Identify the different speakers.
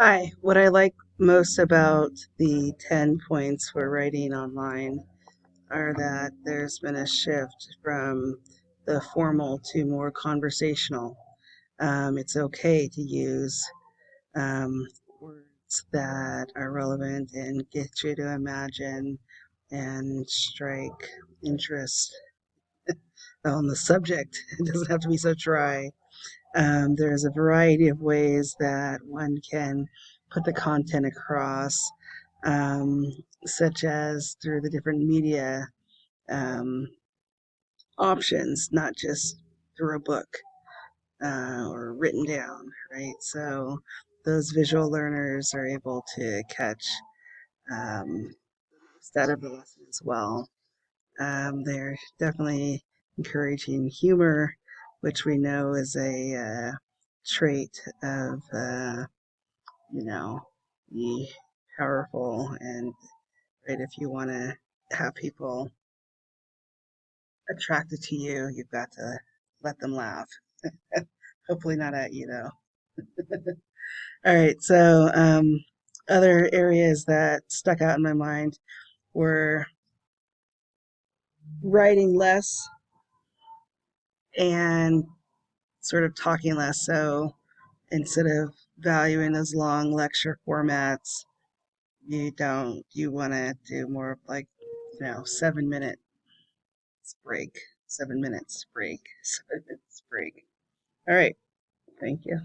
Speaker 1: Hi, what I like most about the 10 points for writing online are that there's been a shift from the formal to more conversational. It's okay to use words that are relevant and get you to imagine and strike interest on the subject. It doesn't have to be so dry. There's a variety of ways that one can put the content across, um, such as through the different media um, options, not just through a book or written down, right? So those visual learners are able to catch um, that of the lesson as well. They're definitely encouraging humor, which we know is a trait of, you know, the powerful. And right, if you want to have people attracted to you, you've got to let them laugh. Hopefully, not at you, though. All right, so other areas that stuck out in my mind were writing less and sort of talking less. So instead of valuing those long lecture formats, you want to do more of like, 7 minute break, 7 minutes break, 7 minutes break. All right. Thank you.